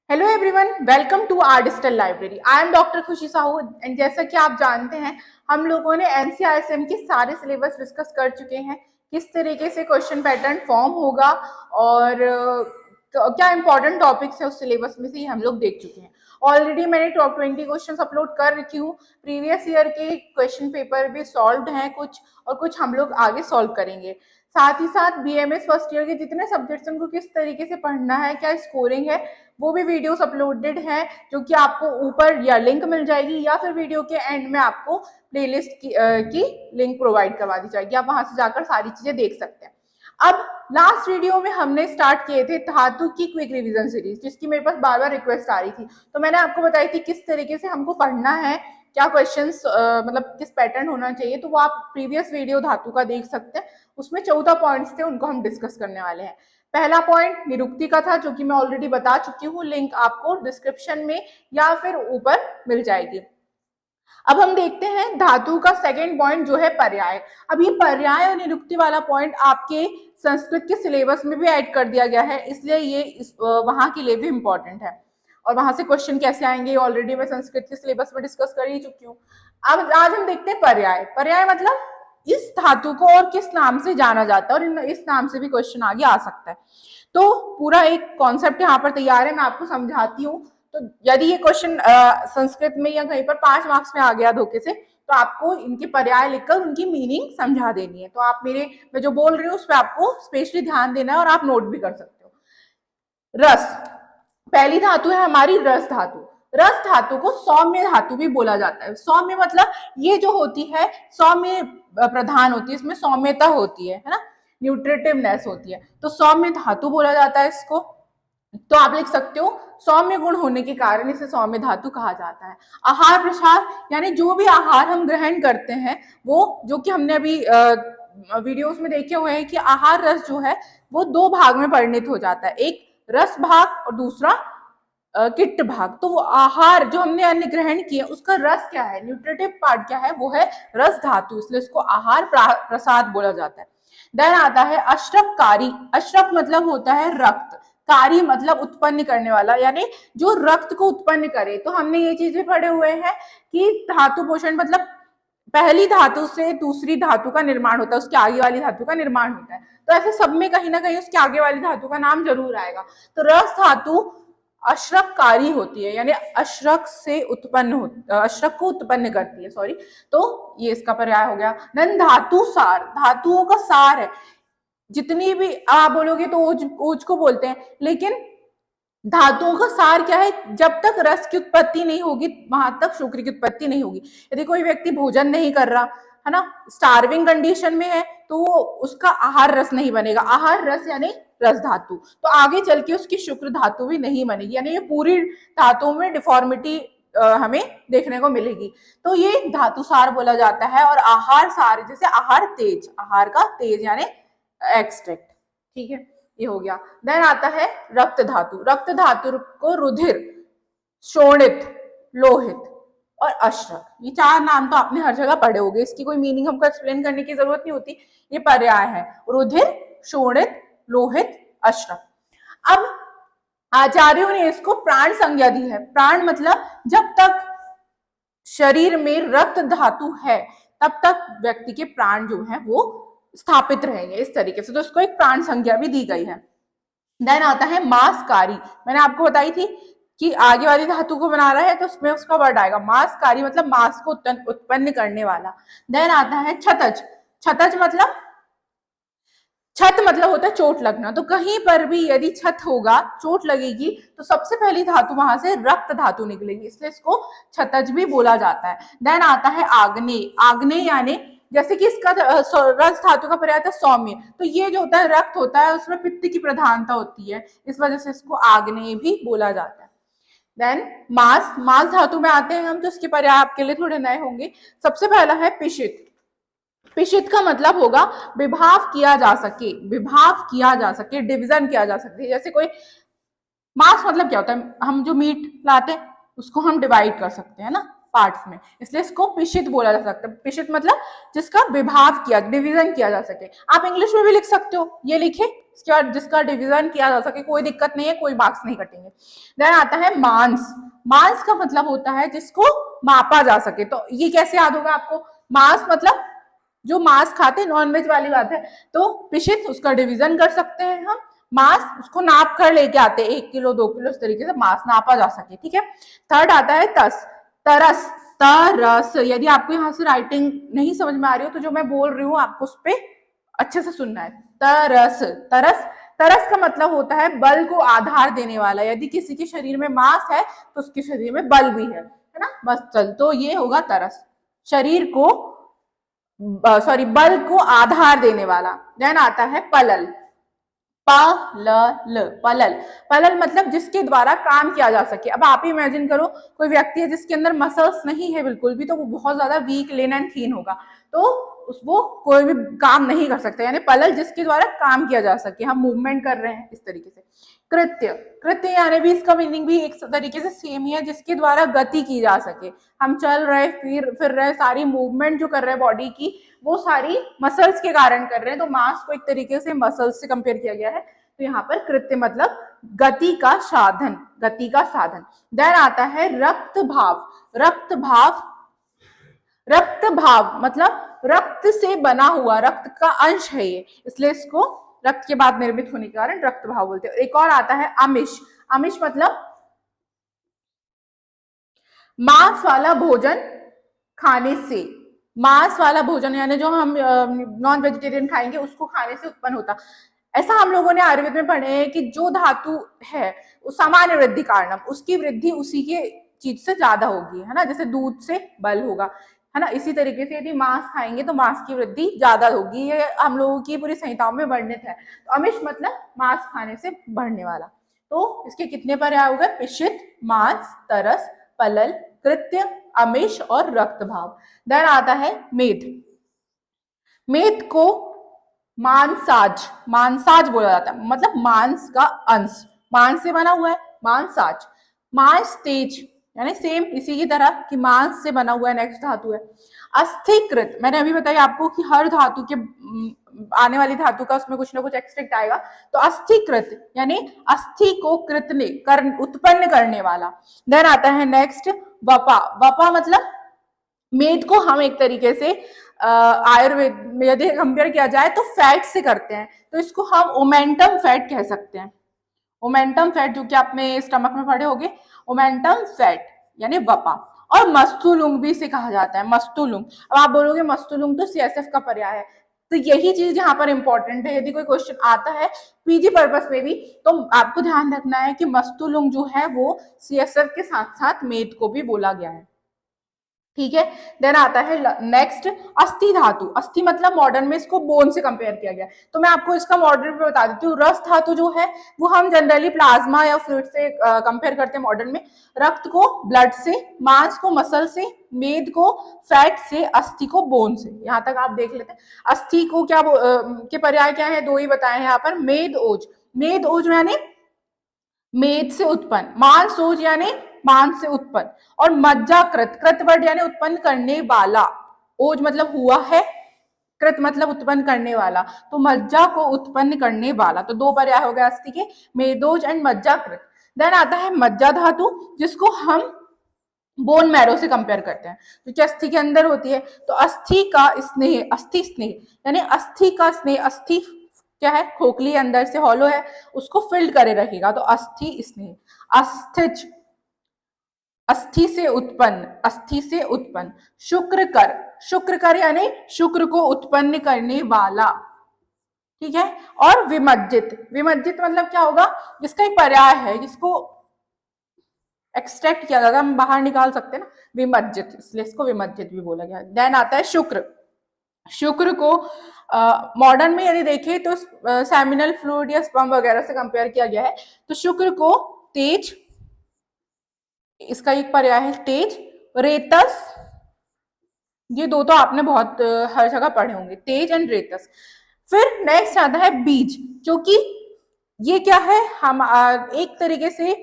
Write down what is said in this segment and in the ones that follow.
Hello everyone, welcome to our digital library. I am doctor Khushi Sahu and जैसा कि आप जानते हैं हम लोगों ने एनसीईआरटी के सारे सिलेबस डिस्कस कर चुके हैं। किस तरीके से क्वेश्चन पैटर्न फॉर्म होगा और क्या इंपॉर्टेंट टॉपिक्स है उस सिलेबस में से, ये हम लोग देख चुके हैं। ऑलरेडी मैंने टॉप 20 क्वेश्चन अपलोड कर रखी हूँ। प्रीवियस ईयर के क्वेश्चन पेपर भी सॉल्व हैं कुछ, और कुछ हम लोग आगे सॉल्व करेंगे। साथ ही साथ बीएमएस फर्स्ट ईयर के जितने सब्जेक्ट्स उनको किस तरीके से पढ़ना है, क्या स्कोरिंग है, वो भी वीडियोस अपलोडेड हैं, जो कि आपको ऊपर या लिंक मिल जाएगी या फिर वीडियो के एंड में आपको प्लेलिस्ट की लिंक प्रोवाइड करवा दी जाएगी। आप वहां से जाकर सारी चीजें देख सकते हैं। अब लास्ट वीडियो में हमने स्टार्ट किए थे धातु की क्विक रिवीजन सीरीज, जिसकी मेरे पास बार बार रिक्वेस्ट आ रही थी। तो मैंने आपको बताई थी किस तरीके से हमको पढ़ना है, क्या क्वेश्चंस मतलब किस पैटर्न होना चाहिए। तो वो आप प्रीवियस वीडियो धातु का देख सकते हैं, उसमें 14 पॉइंट्स थे, उनको हम डिस्कस करने वाले हैं। पहला पॉइंट निरुक्ति का था, जो कि मैं ऑलरेडी बता चुकी हूँ, लिंक आपको डिस्क्रिप्शन में या फिर ऊपर मिल जाएगी। अब हम देखते हैं धातु का सेकेंड पॉइंट जो है पर्याय। अब ये पर्याय और निरुक्ति वाला पॉइंट आपके संस्कृत के सिलेबस में भी ऐड कर दिया गया है, इसलिए ये वहां के लिए भी इंपॉर्टेंट है। और वहां से क्वेश्चन कैसे आएंगे ऑलरेडी मैं संस्कृत के सिलेबस में डिस्कस कर ही चुकी हूँ। अब आज हम देखते हैं पर्याय। पर्याय मतलब इस धातु को और किस नाम से जाना जाता है, और इस नाम से भी क्वेश्चन आगे आ सकता है। तो पूरा एक कॉन्सेप्ट यहाँ पर तैयार है, मैं आपको समझाती हूँ। तो यदि ये क्वेश्चन संस्कृत में या कहीं पर 5 मार्क्स में आ गया धोखे से, तो आपको इनके पर्याय लिखकर उनकी मीनिंग समझा देनी है। तो आप मैं जो बोल रही हूँ उस पर आपको स्पेशली ध्यान देना है, और आप नोट भी कर सकते हो। रस, पहली धातु है हमारी रस धातु। रस धातु को सौम्य धातु भी बोला जाता है। सौम्य मतलब ये जो होती है सौम्य प्रधान होती है, इसमें सौम्यता होती है ना, न्यूट्रिटिवनेस होती है, तो सौम्य धातु बोला जाता है इसको। तो आप लिख सकते हो सौम्य गुण होने के कारण इसे सौम्य धातु कहा जाता है। आहार प्रसार यानी जो भी आहार हम ग्रहण करते हैं, वो जो कि हमने अभी वीडियोस में देखे हुए हैं कि आहार रस जो है वो 2 भाग में परिणित हो जाता है, एक रस भाग और दूसरा किट्ट भाग। तो वो आहार जो हमने अन्न ग्रहण किए उसका रस क्या है, न्यूट्रिटिव पार्ट क्या है, वो है रस धातु, इसलिए इसको आहार प्रसाद बोला जाता है। देन आता है अश्रककारी। अश्रक मतलब होता है रक्त, कारी मतलब उत्पन्न करने वाला, यानी जो रक्त को उत्पन्न करे। तो हमने ये चीज भी पढ़े हुए हैं कि धातु पोषण मतलब पहली धातु से दूसरी धातु का निर्माण होता है, उसके आगे वाली धातु का निर्माण होता है। तो ऐसे सब में कहीं ना कहीं उसके आगे वाली धातु का नाम जरूर आएगा। तो रस धातु अश्रककारी होती है, यानी अश्रक को उत्पन्न करती है, सॉरी। तो ये इसका पर्याय हो गया। देन धातु सार, धातुओं का सार है। जितनी भी आप बोलोगे तो ओज को बोलते हैं, लेकिन धातुओं का सार क्या है, जब तक रस की उत्पत्ति नहीं होगी वहां तक शुक्र की उत्पत्ति नहीं होगी। यदि कोई व्यक्ति भोजन नहीं कर रहा है ना, स्टार्विंग कंडीशन में है, तो वो उसका आहार रस नहीं बनेगा। आहार रस यानी रस धातु, तो आगे चल के उसकी शुक्र धातु भी नहीं बनेगी, यानी ये पूरी धातुओं में डिफॉर्मिटी हमें देखने को मिलेगी। तो ये धातु सार बोला जाता है। और आहार सार जैसे आहार तेज, आहार का तेज यानी एक्सट्रैक्ट, ठीक है, ये हो गया। देन आता है रक्त धातु। रक्त धातु को रुधिर, शोणित, लोहित और अश्रक, ये 4 नाम तो आपने हर जगह पढ़े होंगे, इसकी कोई मीनिंग हमको एक्सप्लेन करने की जरूरत नहीं होती। ये पर्याय है, रुधिर, शोणित, लोहित, अश्रक। अब आचार्यों ने इसको प्राण संज्ञा दी है। प्राण मतलब जब तक शरीर में रक्त धातु है तब तक व्यक्ति के प्राण जो है वो स्थापित रहेंगे, इस तरीके से। तो इसको एक प्राण संज्ञा भी दी गई है। देन आता है मांसकारी। मैंने आपको बताई थी कि आगे वाली धातु को बना रहा है तो उसमें उसका वर्ड आएगा मांसकारी, मतलब मांस को उत्पन्न करने वाला। देन आता है छतज। छतज मतलब छत मतलब होता है चोट लगना। तो कहीं पर भी यदि छत होगा, चोट लगेगी, तो सबसे पहली धातु वहां से रक्त धातु निकलेगी, इसलिए इसको छतज भी बोला जाता है। देन आता है आग्नेय। आग्नेय यानी जैसे कि इसका रस धातु का पर्याय था सौम्य, तो ये जो होता है रक्त होता है, उसमें पित्त की प्रधानता होती है, इस वजह से इसको आग्नेय भी बोला जाता है। देन मांस। मांस धातु में आते हैं हम, तो इसके पर्याय आपके लिए थोड़े नए होंगे। सबसे पहला है पिशित। पिशित का मतलब होगा विभाव किया जा सके, विभाव किया जा सके, डिवीजन किया जा सके। जैसे कोई मांस मतलब क्या होता है, हम जो मीट लाते हैं उसको हम डिवाइड कर सकते हैं ना पार्ट्स में, इसलिए इसको पिशित बोला जा सकता है। पिशित मतलब जिसका विभाग किया, डिवीजन किया जा सके। आप इंग्लिश में भी लिख सकते हो, ये लिखे इसके बाद जिसका डिवीजन किया जा सके, कोई दिक्कत नहीं है, कोई मार्क्स नहीं कटेंगे। देन आता है मांस। मांस का मतलब होता है जिसको मापा जा सके। तो ये कैसे याद होगा आपको? मांस मतलब जो मांस खाते, नॉनवेज वाली बात है। तो पिशित उसका डिवीजन कर सकते हैं हम, मांस उसको नाप कर लेके आते हैं, 1 किलो 2 किलो, इस तरीके से मांस नापा जा सके। ठीक है। थर्ड आता है तस, तरस, तरस। यदि आपको यहाँ से राइटिंग नहीं समझ में आ रही हो तो जो मैं बोल रही हूँ आपको उस पर अच्छे से सुनना है। तरस, तरस, तरस का मतलब होता है बल को आधार देने वाला। यदि किसी के शरीर में मांस है तो उसके शरीर में बल भी है ना, मसल। तो ये होगा तरस, शरीर को बल को आधार देने वाला। देन आता है पलल, पलल, पलल, पलल मतलब जिसके द्वारा काम किया जा सके। अब आप ही इमेजिन करो, कोई व्यक्ति है जिसके अंदर मसल्स नहीं है बिल्कुल भी, तो वो बहुत ज्यादा वीक, लेन एंड थीन होगा, तो वो कोई भी काम नहीं कर सकता। यानी पलल जिसके द्वारा काम किया जा सके, हम मूवमेंट कर रहे हैं इस तरीके से। कृत्य, कृत्य यानी भी इसका मीनिंग भी एक तरीके से सेम ही है, जिसके द्वारा गति की जा सके। हम चल रहे, फिर रहे, सारी मूवमेंट जो कर रहे हैं बॉडी की, वो सारी मसल्स के कारण कर रहे हैं। तो मास को एक तरीके से मसल्स से कंपेयर किया गया है। तो यहाँ पर कृत्य मतलब गति का साधन, गति का साधन। देन आता है रक्त भाव, रक्त भाव, रक्त भाव मतलब रक्त से बना हुआ, रक्त का अंश है ये, इसलिए इसको रक्त के बाद निर्मित होने के कारण रक्त भाव बोलते हैं। एक और आता है आमिष, आमिष मतलब मांस वाला भोजन खाने से, मांस वाला भोजन यानी जो हम नॉन वेजिटेरियन खाएंगे उसको खाने से उत्पन्न होता। ऐसा हम लोगों ने आयुर्वेद में पढ़े हैं कि जो धातु है सामान्य वृद्धि कारणम, उसकी वृद्धि उसी के चीज से ज्यादा होगी, है ना, जैसे दूध से बल होगा, है ना। इसी तरीके से यदि मांस खाएंगे तो मांस की वृद्धि ज्यादा होगी, ये हम लोगों की पूरी संहिताओं में वर्णित है। तो अमिष मतलब मांस खाने से बढ़ने वाला। तो इसके कितने पर्याय हो गए? पिशित, मांस, तरस, पलल, कृत्य, अमिष और रक्त भाव। देन आता है मेद। मेद को मांसाज, मांसाज बोला जाता है, मतलब मांस का अंश, मांस से बना हुआ है, मांसाज। मांस तेज यानी सेम इसी की तरह कि मांस से बना हुआ है, नेक्स्ट धातु है। अस्थिकृत, मैंने अभी बताया आपको कि हर धातु के आने वाली धातु का उसमें कुछ ना कुछ एक्सट्रैक्ट आएगा। तो अस्थिकृत यानी अस्थि को कृतने उत्पन्न करने वाला। देन आता है नेक्स्ट वपा, वपा मतलब मेद को हम एक तरीके से आयुर्वेद में यदि कंपेयर किया जाए तो फैट से करते हैं, तो इसको हम ओमेंटम फैट कह सकते हैं। ओमेंटम फैट जो कि आपने स्टमक में पढ़े होंगे, ओमेंटम फैट यानी वपा। और मस्तुलुंग भी इसे कहा जाता है, मस्तुलुंग। अब आप बोलोगे मस्तुलुंग तो सीएसएफ का पर्याय है, तो यही चीज यहाँ पर इंपॉर्टेंट है। यदि कोई क्वेश्चन आता है पीजी पर्पस में भी, तो आपको ध्यान रखना है कि मस्तुलुंग जो है वो सीएसएफ के साथ साथ मेद को भी बोला गया है। ठीक है। देन आता है नेक्स्ट अस्थि धातु। अस्थि मतलब मॉडर्न में इसको बोन से कंपेयर किया गया, तो मैं आपको इसका मॉडर्न में बता देती हूँ। रस धातु जो है वो हम जनरली प्लाज्मा या फ्लूइड से कंपेयर करते हैं मॉडर्न में। रक्त को ब्लड से, मांस को मसल से, मेद को फैट से, अस्थि को बोन से। यहाँ तक आप देख लेते हैं। अस्थि को क्या के पर्याय क्या है? दो ही बताए हैं यहाँ पर। मेद ओज, मेद ओज यानी मेद से उत्पन्न, मांस ओज यानी मांस से उत्पन्न, और मज्जाकृत, कृत वर्ड यानी उत्पन्न करने वाला। ओज मतलब हुआ है, कृत मतलब उत्पन्न करने वाला, तो मज्जा को उत्पन्न करने वाला। तो दो पर्याय हो गए अस्थि के, मेदोज एंड मज्जाकृत। देन आता है मज्जा धातु, जिसको हम बोन मैरो से कंपेयर करते हैं, क्योंकि अस्थि के अंदर होती है। तो अस्थि का स्नेह, अस्थि स्नेह यानी अस्थि का स्नेह, अस्थि क्या है? खोखली अंदर से हॉलो है, उसको फिल्ड करे रखेगा, तो अस्थि स्नेह। अस्थिज, अस्थि से उत्पन्न, अस्थि से उत्पन्न। शुक्र कर, शुक्र कर यानी शुक्र को उत्पन्न करने वाला। ठीक है। और विमज्जित, विमज्जित मतलब क्या होगा? जिसका एक पर्याय है, जिसको एक्सट्रैक्ट किया जाता है, हम बाहर निकाल सकते हैं ना, विमज्जित, इसलिए इसको विमज्जित भी बोला गया। देन आता है शुक्र। शुक्र को मॉडर्न में यदि देखें तो सेमिनल फ्लूइड या स्पर्म वगैरह से कंपेयर किया गया है। तो शुक्र को तेज, इसका एक पर्याय है तेज। रेतस, ये दो तो आपने बहुत हर जगह पढ़े होंगे, तेज एंड रेतस। फिर नेक्स्ट आता है बीज, क्योंकि ये क्या है? हम एक तरीके से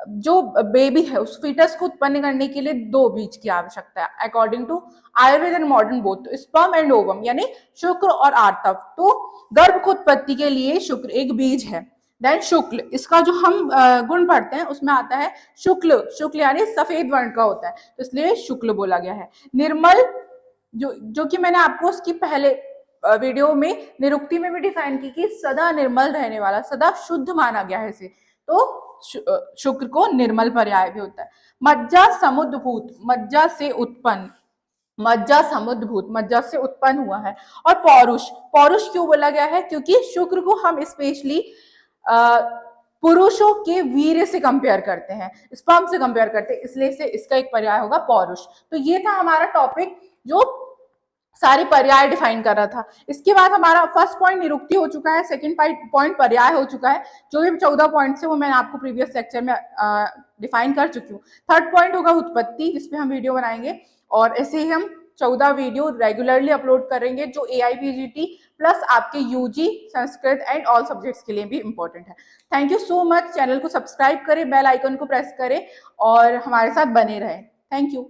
जो बेबी है उस फीटस को उत्पन्न करने के लिए 2 बीज की आवश्यकता है according to Ayurveda and modern both, sperm and ovum यानी शुक्र और आर्तव। तो गर्भ को उत्पत्ति के लिए शुक्र एक बीज है। देन शुक्ल, इसका जो हम गुण पढ़ते हैं उसमें आता है शुक्ल, शुक्ल यानी सफेद वर्ण का होता है, तो इसलिए शुक्ल बोला गया है। निर्मल, जो कि मैंने आपको उसकी पहले वीडियो में निरुक्ति में भी डिफाइन की कि सदा निर्मल रहने वाला, सदा शुद्ध माना गया है इसे, तो शुक्र को निर्मल पर्याय भी होता है। मज्जा समुद्भूत, मज्जा से उत्पन्न, मज्जा समुद्भूत, मज्जा से उत्पन्न हुआ है। और पौरुष, पौरुष क्यों बोला गया है? क्योंकि शुक्र को हम स्पेशली पुरुषों के वीर्य से कंपेयर करते हैं, स्पर्म से कंपेयर करते हैं, इसलिए से इसका एक पर्याय होगा पौरुष। तो ये था हमारा टॉपिक जो सारे पर्याय डिफाइन कर रहा था। इसके बाद हमारा फर्स्ट पॉइंट निरुक्ति हो चुका है, सेकंड पॉइंट पर्याय हो चुका है, जो भी 14 पॉइंट से वो मैंने आपको प्रीवियस लेक्चर में डिफाइन कर चुकी हूँ। थर्ड पॉइंट होगा उत्पत्ति, जिसपे हम वीडियो बनाएंगे और ऐसे ही हम 14 वीडियो रेगुलरली अपलोड करेंगे जो AIPGT प्लस आपके UG Sanskrit and all subjects के लिए भी इंपॉर्टेंट है। Thank you so much. Channel को सब्सक्राइब करें, बेल आइकन को प्रेस करें और हमारे साथ बने रहें। Thank you.